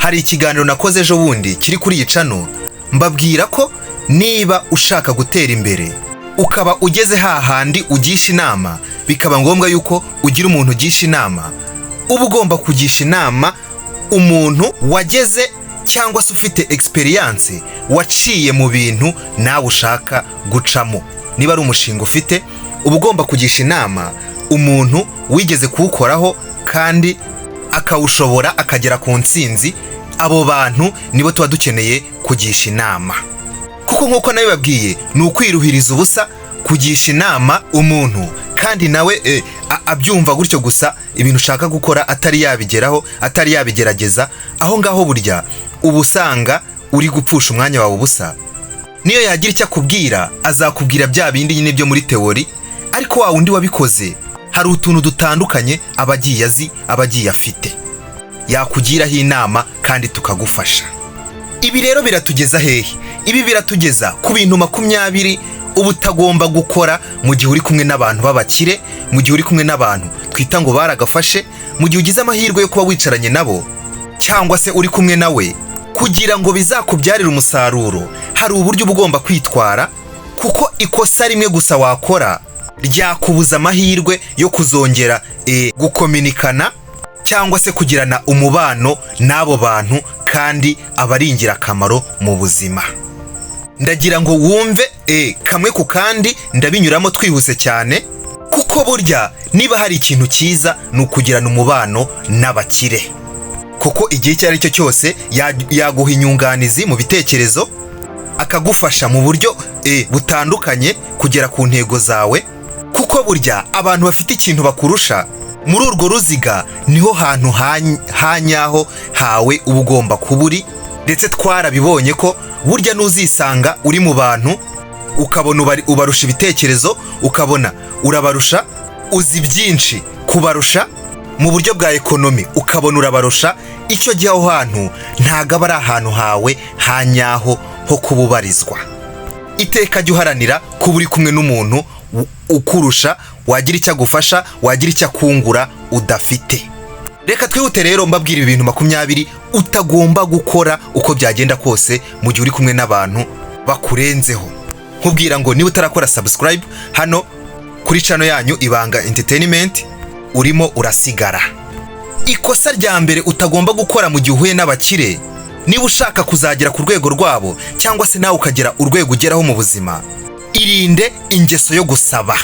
hari ikiganiro nakoze ejo bundi kiri kuri iyi channel mbabwira ko niba ushaka gutera imbere ukaba ugeze hahandi ugisha inama bikaba ngombwa yuko ugira umuntu ugisha inama, uba ugomba kugisha inama umuntu wageze cyangwa se ufite experience waciye mu bintu nawe ushaka gucamo. Niba ari umushinga ufite uba ugomba kugisha inama umuntu wigeze kuwukoraho kandi akawushobora akagera ku ntsinzi. Abo bantu nibo tuba dukeneye kugisha inama, kuko nk'uko nabibabwiye ni ukwiruhiriza ubusa kugisha inama umuntu kandi nawe abyumva gutyo gusa ibintu ushaka gukora atari yabigeraho, atari yabigerageza. Aho ngaho burya uba usanga uri gupfusha umwanya wawe ubusa. Niyo yagira icyo akubwira azakubwira bya bindi nyine byo muri teori, ariko wa wundi wabikoze hari utuntu dutandukanye abagiye azi, abagiye afite, yakugiraho inama kandi tukagufasha. Ibi rero biratugeza hehe? Ibi biratugeza ku bintu 20 uba utagomba gukora mu gihe uri kumwe n'abantu b'abakire, mu gihe uri kumwe n'abantu twita ngo baragafashe, mu gihe ugize amahirwe yo kuba wicaranye nabo cyangwa se uri kumwe nawe. Kugira ngo bizakubyarire umusaruro hari uburyo ugomba kwitwara, kuko ikosa rimwe gusa wakora ryakubuza amahirwe yo kuzongera gukominikana cyangwa se kugirana umubano n'abo bantu kandi abari ingirakamaro mu buzima. Ndagira ngo wumve kamwe ku kandi ndabinyuramo twihuse cyane, kuko burya niba hari ikintu cyiza ni ukugirana umubano n'abakire, kuko igihe icyo ari cyo cyose yaguha inyunganizi mu bitekerezo, akagufasha mu buryo butandukanye kugera ku ntego zawe. Kuko burya abantu bafite ikintu bakurusha muri urwo ruziga niho hantu hanyaho hawe uba ugomba kuba uri. Ndetse twarabibonye ko burya n'uzisanga uri mu bantu ukabona ubarusha ibitekerezo, ukabona urabarusha, uzi byinshi kubarusha mu buryo bwa ekonomi, ukabona urabarusha, icyo gihe aho hantu ntago aba ari ahantu hawe hanyaho ho kububarizwa. Iteka jya uharanira kuba uri kumwe n'umuntu ukurusha, wagira icyo agufasha, wagira icyo akungura udafite. Reka twihute rero mbabwira ibintu 20 utagomba gukora uko byagenda kose mu gihe uri kumwe n'abantu bakurenzeho. Nkubwira ngo niba utarakora subscribe hano kuri channel yanyu Ibanga Entertainment urimo urasigara. Ikosa rya mbere utagomba gukora mu gihe uhuye n'abakire, niba ushaka kuzagera ku rwego rwabo cyangwa se nawe ukagera urwego ugeraho mu buzima, irinde ingeso yo gusaba.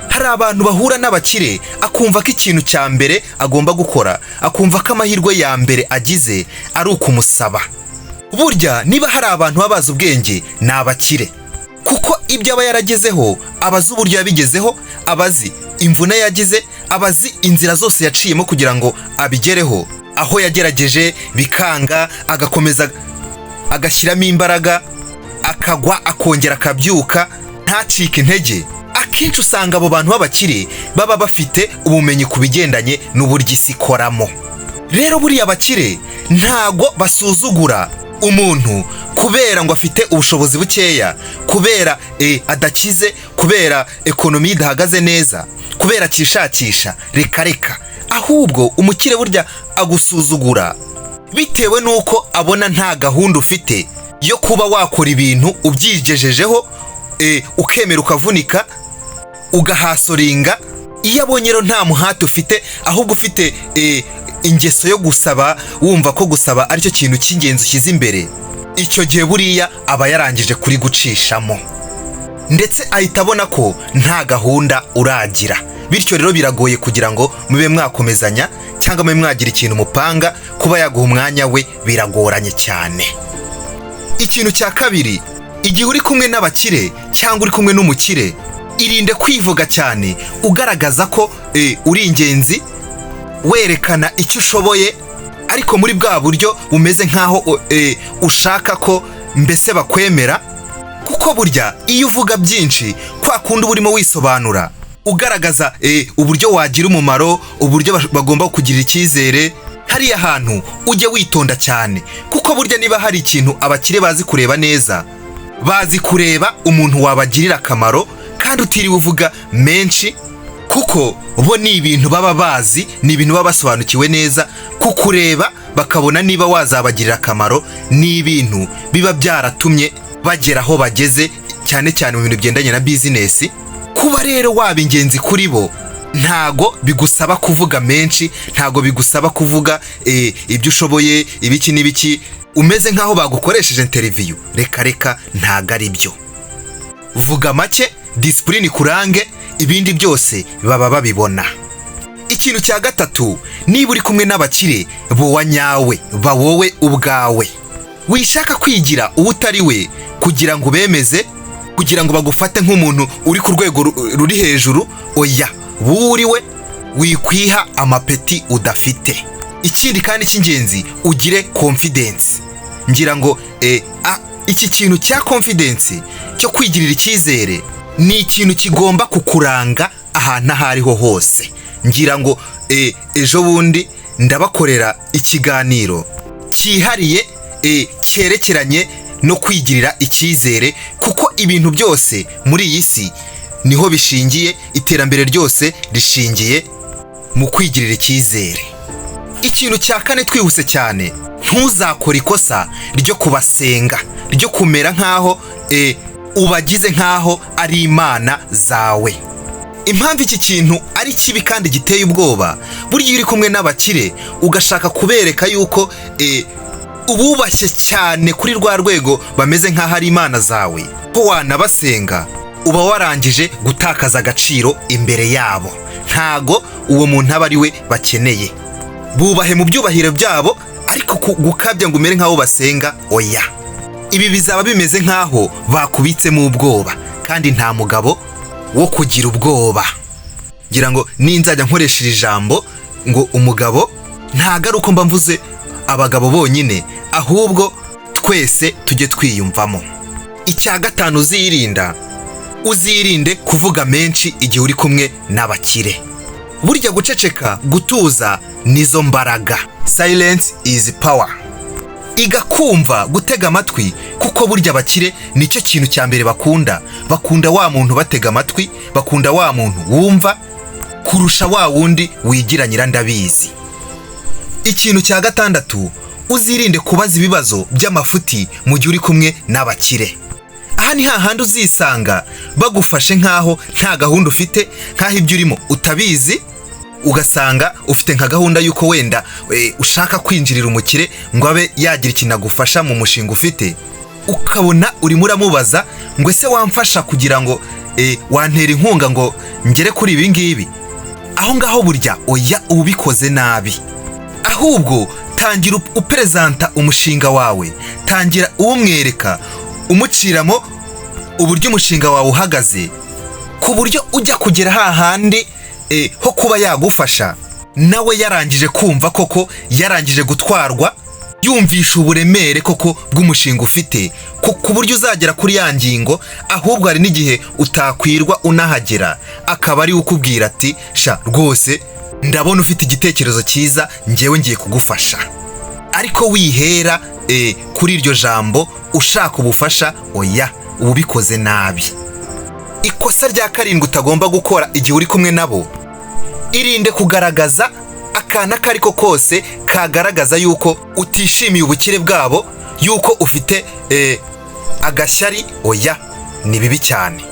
Hari abantu bahura n'abakire akumva ko ikintu cya mbere agomba gukora, akumva ko amahirwe ya mbere agize ari ukumusaba. Burya niba hari abantu babaza ubwenge ni abakire, kuko ibyo aba yaragezeho abazi uburyo yabigezeho, abazi imvune yagize, abazi inzira zose yaciyemo kugira ngo abigereho. Aho yagerageje bikanga, agakomeza agashyiramo imbaraga, akagwa akongera akabyuka, ntacike intege. Akenshi usanga abo bantu b'abakire baba bafite ubumenyi ku bigendanye n'uburyo isi ikoramo. Rero buriya abakire ntago basuzugura umuntu kubera ngo afite ubushobozi bukeya, kubera adakize, kubera ekonomi idahagaze neza, kubera kishakisha. Reka ahubwo umukire burya agusuzugura bitewe nuko abona nta gahunda ufite yo kuba wakora ibintu ubyigejejeho, ukemera ukavunika ugahasoringa. Iyo abonye rero nta muhati ufite, ahubwo ufite ingeso yo gusaba, wumva ko gusaba aricyo kintu cy'ingenzi ushyize imbere, icyo gihe buriya aba yarangije kuri gucishamo, ndetse ahita abona ko nta gahunda uragira. Bityo rero biragoye kugira ngo mube mwakomezanya cyangwa mube mwagira ikintu mupanga, kuba yaguha umwanya we biragoranye cyane. Ikintu cya kabiri, igihe uri kumwe n'abakire cyangwa uri kumwe n'umukire, irinde kwivuga cyane ugaragaza ko uri ingenzi, werekana icyo ushoboye, ariko muri bwa buryo bumeze nkaho ushaka ko mbese bakwemera. Kuko burya iyo uvuga byinshi kwa kundi urimo wisobanura, ugaragaza uburyo wagira umumaro, uburyo bagomba kugirira icyizere, hariya hantu ujye witonda cyane. Kuko burya niba hari ikintu abakire bazi kureba neza, bazi kureba umuntu wabagirira akamaro kandi utiriwe uvuga menshi, kuko bo ni ibintu baba bazi, ni ibintu baba basobanukiwe neza. kukureba bakabona niba wazabagirira akamaro, n'ibintu biba byaratumye bagera aho bageze, cyane cyane mu bintu bigendanye na bizinesi. Kuba rero waba ingenzi kuri bo ntago bigusaba kuvuga menshi, ntago bigusaba kuvuga ibyo ushoboye ibiki n'ibiki umeze nk'aho bagukoresheje interview. Reka ntago ari byo. Vuga make, discipline kurange, ibindi byose baba babibona. Ikintu cya gatatu, niba uri kumwe n'abakire bo wanyawe, ba wowe ubwawe. Wishaka kwigira uwo utari we kugira ngo ubemeze, kugira ngo bagufate nk'umuntu uri ku rwego ruri hejuru. Oya, buriwe wikwiha amapeti udafite. Ikindi kandi cy'ingenzi, ugire confidence. Ngira ngo iki kintu cya confidence cyo kwigirira icyizere ni ikintu kigomba kukuranga ahantu aho ariho hose. Ngira ngo ejo bundi ndabakorera ikiganiro cyihariye cyerekeranye no kwigirira icyizere, kuko ibintu byose muri iyi si niho bishingiye. Iterambere ryose rishingiye mu kwigirira icyizere. Ikintu cya kane twihuse cyane, ntuzakore ikosa ryo kubasenga, ryo kumera nk'aho ubagize nk'aho ari imana zawe. Impamvu iki kintu ari kibi kandi giteye ubwoba, burya uri kumwe n'abakire ugashaka kubereka yuko ububashye cyane kuri rwa rwego bameze nk'aho ari imana zawe, ko wanabasenga uba warangije gutakaza agaciro imbere yabo. Ntago uwo muntu aba ari we bakeneye. Bubahe mu byubahiro byabo, ariko gukabya ngo umere nk'aho basenga, oya. Ibi bizaba bimeze nk'aho bakubitsemo ubwoba, kandi nta mugabo wo kugira ubwoba. Ngira ngo ninzajya nkoresha iri jambo ngo umugabo, ntago ari uko mba mvuze abagabo bonyine, ahubwo twese tujye twiyumvamo. Icya gatanu uzirinde kuvuga menshi igihe uri kumwe n'abakire. Burya guceceka, gutuza nizo mbaraga. Silence is power. Iga kumva, gutega amatwi, kuko burya abakire nicyo kintu cya mbere bakunda. Bakunda wa muntu batega amatwi, bakunda wa muntu wumva kurusha wa wundi wigira nyirandabizi. Ikintu cya gatandatu, uzirinde kubaza ibibazo by'amafuti mu gihe uri kumwe n'abakire. Aha ni hahandi uzisanga bagufashe nk'aho nta gahunda ufite, nk'aho ibyo urimo utabizi. Ugasanga ufite nka gahunda y'uko wenda ushaka kwinjirira umukire ngo abe yagira ikintu agufasha mu mushinga ufite. Ukabona urimo uramubaza ngo ese wamfasha kugira ngo wantera inkunga ngo ngere kuri ibi ngibi. Aho ngaho burya oya, ubikoze nabi. Ahubwo tangira uperezanta umushinga wawe, tangira uwumwereka, umuciramo uburyo umushinga wawe uhagaze, ku buryo ujya kugera hahandi ho kuba yagufasha nawe yarangije kumva koko, yarangije gutwarwa, yumvisha uburemere koko bw'umushinga ufite, ku buryo uzagera kuri ya ngingo. Ahubwo hari n'igihe utakwirwa unahagera, akaba ari ukubwira ati sha rwose ndabona ufite igitekerezo cyiza, njyewe ngiye kugufasha. Ariko wihera kuri iryo jambo ushaka ubufasha, oya, ubikoze nabi. Ikosa rya karindwi utagomba gukora igihe uri kumwe nabo, irinde kugaragaza akana kariko kose kagaragaza yuko utishimiye ubukire bwabo, yuko ufite agashyari. Oya, ni bibi cyane.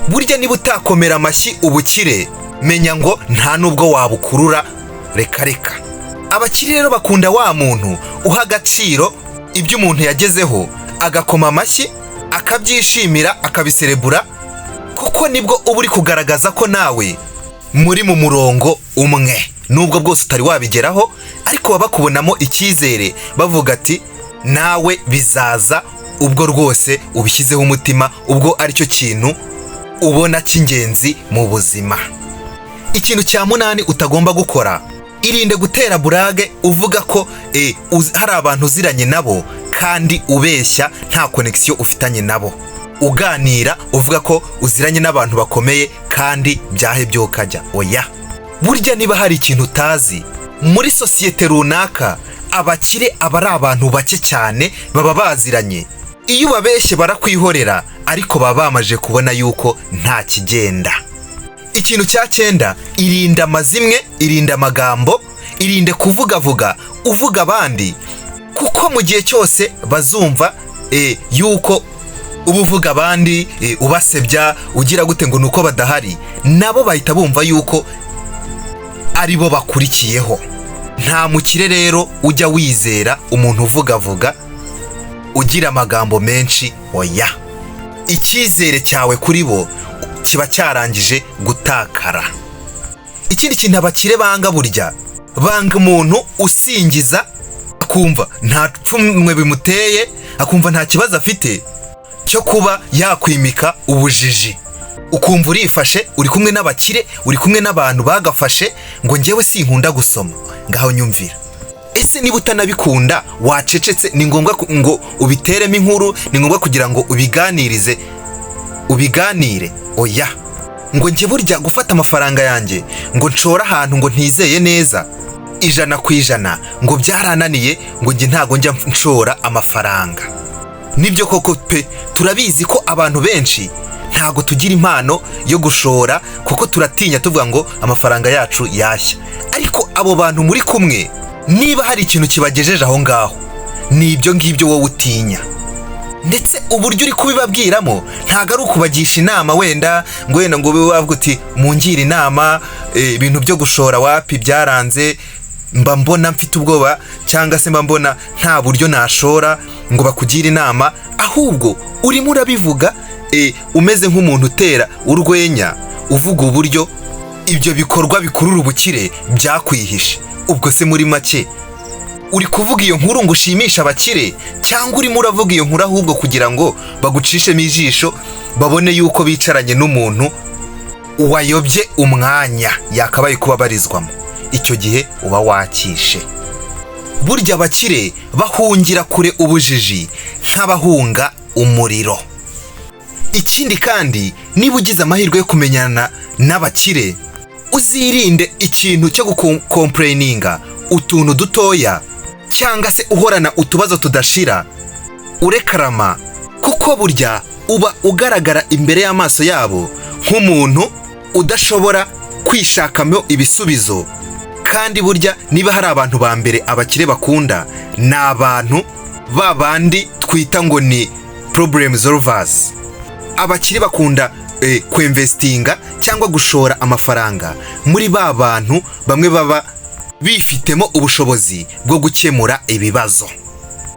Burya niba utakomera amashyi ubukire, menya ngo nta nubwo wabukurura. Reka abakire rero bakunda wa muntu uha agaciro ibyo umuntu yagezeho, agakoma amashyi, akabyishimira, akabiserebura, kuko nibwo uba uri kugaragaza ko nawe muri mu murongo umwe. Nubwo bwose utari wabigeraho, ariko baba bakubonamo icyizere, bavuga ati nawe bizaza ubwo rwose ubishyizeho umutima, ubwo aricyo kintu ubona cy'ingenzi mu buzima. Ikintu cya munani utagomba gukora, irinde gutera burage uvuga ko hari abantu uziranye nabo kandi ubeshya nta connection ufitanye nabo. Uganira uvuga ko uziranye n'abantu bakomeye kandi byahebye ukajya. Oya, burya niba hari ikintu utazi muri sosiyete runaka, abakire aba ari abantu bake cyane baba baziranye. Iyo ubabeshye barakwihorera, ariko baba bamaje kubona yuko nta kigenda. Ikintu cya 9, irinda amazimwe, irinda amagambo, irinde kuvugavuga uvuga abandi, kuko mu gihe cyose bazumva yuko uba uvuga abandi, ubasebya, ugira gute ngo nuko badahari, nabo bahita bumva yuko ari bo bakurikiyeho. Nta mukire rero ujya wizera umuntu uvugavuga ugira amagambo menshi, oya. Icyizere cyawe kuri bo kiba cyarangije gutakara. Ikindi kintu abakire banga, burya banga umuntu usingiza akumva nta pfumwe bimuteye, akumva nta kibazo afite cyo kuba yakwimika ubujiji. Ukumva urifashe, uri kumwe n'abakire, uri kumwe n'abantu bagafashe ngo njyewe sinkunda gusoma. Ngaho nyumvira, ese niba utanabikunda wacecetse? Ni ngombwa ngo ubiteremo inkuru? Ni ngombwa kugira ngo ubiganire? Oya. Ngo njye burya gufata amafaranga yanjye ngo nshora ahantu ngo ntizeye neza 100% ngo byarananiye, ngo njye ntago njya nshora amafaranga. Nibyo koko pe, turabizi ko abantu benshi ntago tugira impano yo gushora, kuko turatinya tuvuga ngo amafaranga yacu yashya. Ariko abo bantu muri kumwe, niba hari ikintu kibagejeje aho ngaho, nibyo ngibyo wowe utinya. Ndetse uburyo uri kubibabwiramo ntago ari ukubagisha inama, wenda ngo ube wavuga uti mungira inama, ibintu byo gushora wapi byaranze, mba mbona mfite ubwoba, cyangwa se mba mbona nta buryo nashora, ngo bakugire inama. Ahubwo urimo urabivuga umeze nk'umuntu utera urwenya, uvuga uburyo ibyo bikorwa bikurura ubukire byakwihishe. Ubwo se muri make uri kuvuga iyo nkuru ngo ushimisha abakire, cyangwa urimo uravuga iyo nkuru ahubwo kugira ngo bagucishemo ijisho, babone yuko bicaranye n'umuntu wayobye umwanya yakabaye kuba barizwamo? Icyo gihe uba wakishe. Burya abakire bahungira kure ubujiji nk'abahunga umuriro. Ikindi kandi, niba ugize amahirwe yo kumenyana n'abakire, uzirinde ikintu cyo gukomplaininga utuntu dutoya, cyangwa se uhorana utubazo tudashira, urekarama, kuko burya uba ugaragara imbere y'amaso yabo nk'umuntu udashobora kwishakamo ibisubizo. Kandi burya niba hari abantu ba mbere abakire bakunda, ni abantu babandi twita ngo ni problem solvers. Abakire bakunda kwinvestinga cyangwa gushora amafaranga muri ba bantu bamwe baba bifitemo ubushobozi bwo gukemura ibibazo.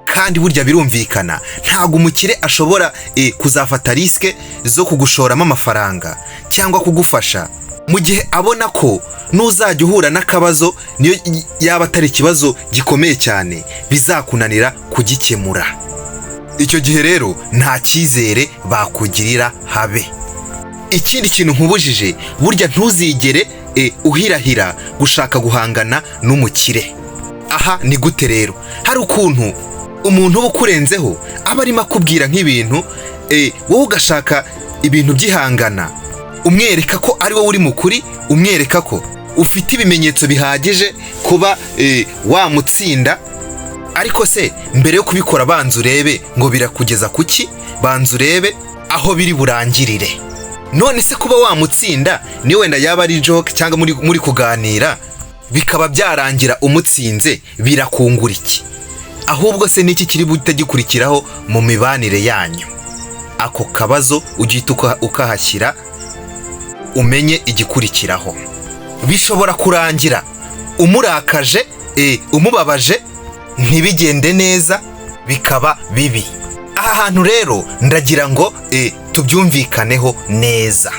Kandi burya birumvikana, ntago umukire ashobora kuzafata riske zo kugushoramo amafaranga cyangwa kugufasha mu gihe abona ko nuzajya uhura n'akabazo, niyo yaba atari ikibazo gikomeye cyane, bizakunanira kugikemura. Icyo gihe rero nta cyizere bakugirira habe. Ikindi kintu nkubujije, burya ntuzigere uhirahira gushaka guhangana n'umukire. Aha ni gute rero? Hari ukuntu umuntu uba ukurenzeho aba arimo akubwira nk'ibintu, wowe ugashaka ibintu byihangana, umwereka ko ari wowe uri mukuri, umwereka ko ufite ibimenyetso bihagije kuba wamutsinda. Ariko se mbere yo kubikora banza urebe ngo birakugeza kuki, banza urebe aho biri burangirire. None se kuba wamutsinda ni wenda yaba ari joke cyangwa muri kuganira bikaba byarangira umutsinze, birakungura iki? Ahubwo se niki kiri butagikurikiraho mu mibanire yanyu? Ako kabazo ugihita ukahashyira, umenye igikurikiraho. Bishobora kurangira umurakaje, umubabaje, ntibigende neza, bikaba bibi. Aha hantu rero ndagira ngo tubyumvikaneho neza.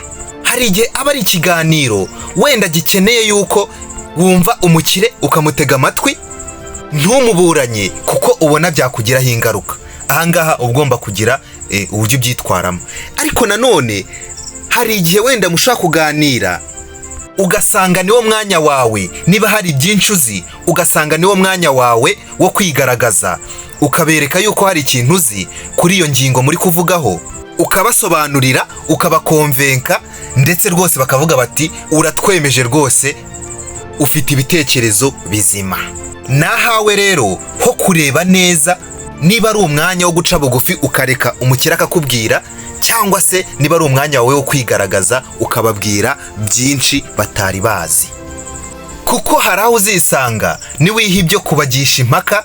Hari igihe aba ari ikiganiro wenda gikeneye yuko wumva umukire ukamutega amatwi, ntumuburanye kuko ubona byakugiraho ingaruka. Ahangaha ugomba kugira uburyo ubyitwaramo. Ariko nanone hari igihe wenda mushaka kuganira ugasanga niwo mwanya wawe, niba hari byinshi uzi ugasanga niwo mwanya wawe wo kwigaragaza, ukabereka yuko hari ikintu uzi kuri iyo ngingo muri kuvugaho, ukabasobanurira, ukabakonvenka, ndetse rwose bakavuga bati uratwemeje rwose, ufite ibitekerezo bizima. Nahawe rero ho kureba neza niba ari umwanya wo guca bugufi ukareka umukire akakubwira, cyangwa se niba ari umwanya wawe wo kwigaragaza ukababwira byinshi batari bazi. kuko hari aho uzisanga niwiha ibyo kubagisha impaka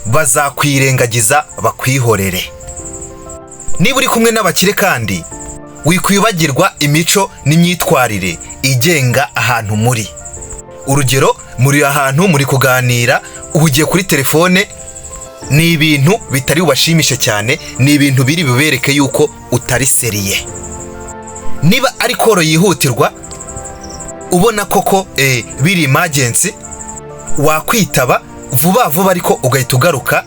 bazakwirengagiza bakwihorere. Niba uri kumwe n'abakire kandi wikwibagirwa imico n'imyitwarire igenga ahantu muri. Urugero, muri ahantu muri kuganira uhugiye kuri telefone, ni ibintu bitari bubashimishe cyane, ni ibintu biri bubereke yuko utari seriye. Niba ari koro yihutirwa ubona koko biri emergency, wakwitaba vuba vuba ariko ugahita ugaruka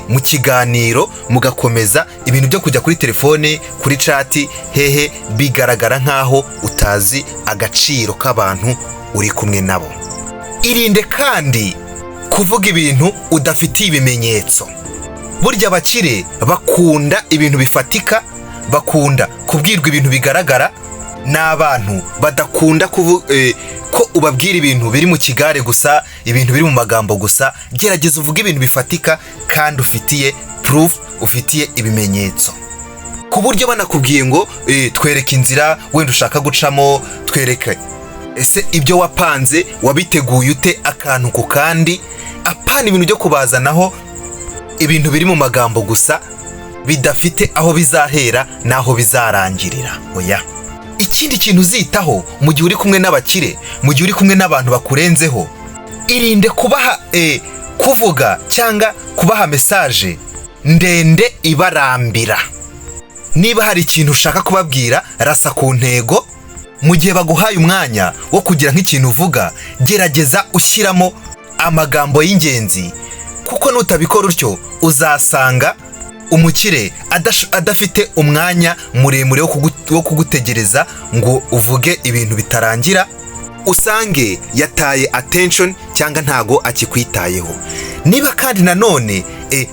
mu kiganiro mugakomeza. Ibintu byo kujya kuri telefone, kuri chat hehe, bigaragara nkaho utazi agaciro k'abantu uri kumwe nabo. Irinde kandi kuvuga ibintu udafitiye ibimenyetso. Burya abakire bakunda ibintu bifatika, bakunda kubwirwa ibintu bigaragara. N'abantu badakunda ko ubabwira ibintu biri mu kigare gusa, ibintu biri mu magambo gusa. Gerageza uvuge ibintu bifatika kandi ufitiye proof, ufitiye ibimenyetso, ku buryo banakubwiye ngo twereke inzira wenda ushaka gucamo, twereke ese ibyo wapanze wabiteguye ute akantu ku kandi. Apana ibintu byo kubazanaho ibintu biri mu magambo gusa bidafite aho bizahera n'aho bizarangirira. Oya. Ikindi kintu uzitaho mu gihe uri kumwe n'abakire, mu gihe uri kumwe n'abantu bakurenzeho, irinde kubaha kuvuga cyangwa kubaha message ndende ibarambira. Niba hari ikintu ushaka kubabwira, rasa ku ntego. Mu gihe baguhaye umwanya wo kugira nk'ikintu uvuga, gerageza ushyiramo amagambo y'ingenzi, kuko nutabikora utyo uzasanga umukire adafite umwanya muremure wo kugutegereza ngo uvuge ibintu bitarangira, usange yataye attention cyangwa ntago akikwitayeho. Niba kandi nanone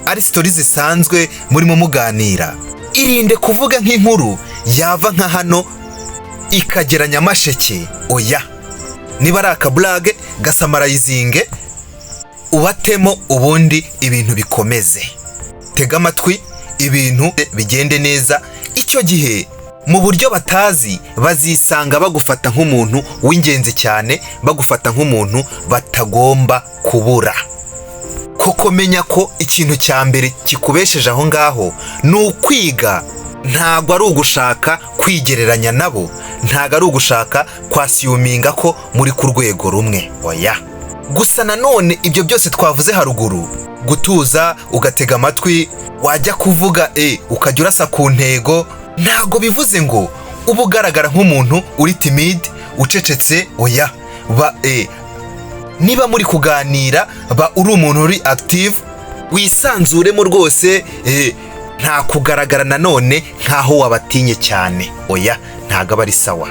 ari stories zisanzwe murimo muganira, irinde kuvuga nk'inkuru yava nka hano ikagera Nyamasheke. Oya. Niba ari akablage gasamarayizinge ubatemo, ubundi ibintu bikomeze. Tega amatwi, ibintu bigende neza. Icyo gihe mu buryo batazi bazisanga bagufata nk'umuntu w'ingenzi cyane, bagufata nk'umuntu batagomba kubura. Kuko menya ko ikintu cya mbere kikubesheje aho ngaho ni ukwiga. Ntago ari ugushaka kwigereranya nabo, ntago ari ugushaka kwasiyuminga ko muri ku rwego rumwe. Oya. Gusa nanone ibyo byose twavuze haruguru, gutuza ugatega amatwi, wajya kuvuga ukajya urasa ku ntego, ntago bivuze ngo uba ugaragara nk'umuntu uri timide, ucecetse. Oya. Niba muri kuganira ba uri umuntu uri active, wisanzuremo rwose, nta kugaragara nanone nkaho wabatinye cyane. Oya, ntago aba ari sawa.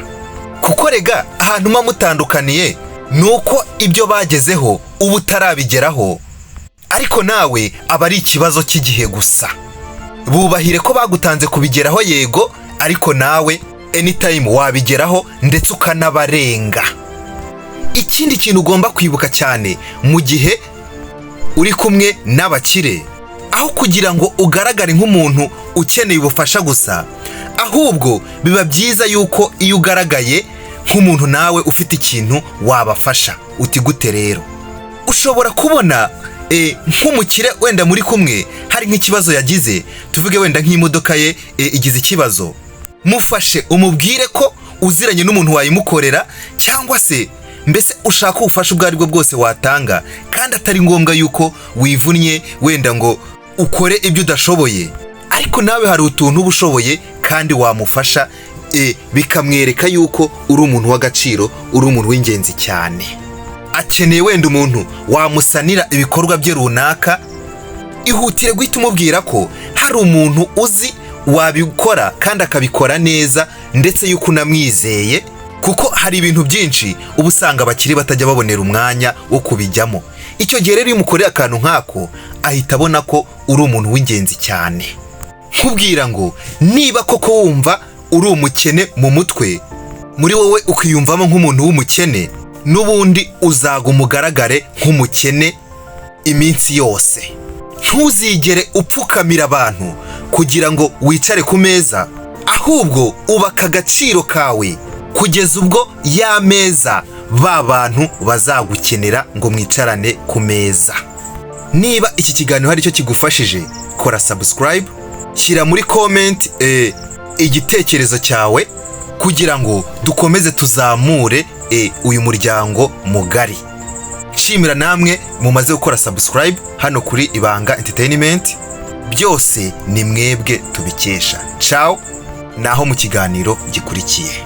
Kuko rega ahantu mutandukaniye nuko ibyo bagezeho ubu utarabigeraho, ariko nawe aba ari ikibazo cy'igihe gusa. Bubahire ko bagutanze kubigeraho, yego, ariko nawe anytime wabigeraho ndetse ukanabarenga. Ikindi kintu ugomba kwibuka cyane mu gihe uri kumwe n'abakire, aho kugira ngo ugaragare nk'umuntu ukeneye ubufasha gusa, ahubwo biba byiza yuko iyo ugaragaye nk'umuntu nawe ufite ikintu wabafasha. Uti gute rero? Ushobora kubona nk'umukire wenda muri kumwe hari nk'ikibazo yagize, tuvuge wenda nk'imodoka ye igize ikibazo, mufashe umubwire ko uziranye n'umuntu wayimukorera, cyangwa se mbese ushaka ubufasha ubwo ari bwo bwose watanga, kandi atari ngombwa yuko wivunnye wenda ngo ukore ibyo udashoboye, ariko nawe hari utuntu uba ushoboye kandi wamufasha, bikamwereka yuko uri umuntu w'agaciro, uri umuntu w'ingenzi cyane. Akeneye wenda umuntu wamusanira ibikorwa bye runaka, ihutire guhita umubwira ko hari umuntu uzi wabikora kandi akabikora neza, ndetse yuko unamwizeye, kuko hari ibintu byinshi uba usanga abakiri batajya babonera umwanya wo kubijyamo. Icyo gihe rero iyo umukoreye akantu nk'ako, ahita abona ko uri umuntu w'ingenzi cyane. Nkubwira ngo niba koko wumva uri umukene mu mutwe, muri wowe ukiyumvamo nk'umuntu w'umukene, n'ubundi uzaga umugaragare nk'umukene iminsi yose. Ntuzigere upfukamira abantu kugira ngo wicare ku meza, ahubwo ubaka agaciro kawe kugeza ubwo ya meza ba bantu bazagukenera ngo mwicarane ku meza. Niba iki kiganiro hari icyo kigufashije, kora subscribe, shyira muri comment igitekerezo cyawe kugira ngo dukomeze tuzamure uyu muryango mugari. Shimira namwe mumaze gukora subscribe hano kuri Ibanga Entertainment. Byose ni mwebwe tubikesha. Ciao, naho mu kiganiro gikurikiye.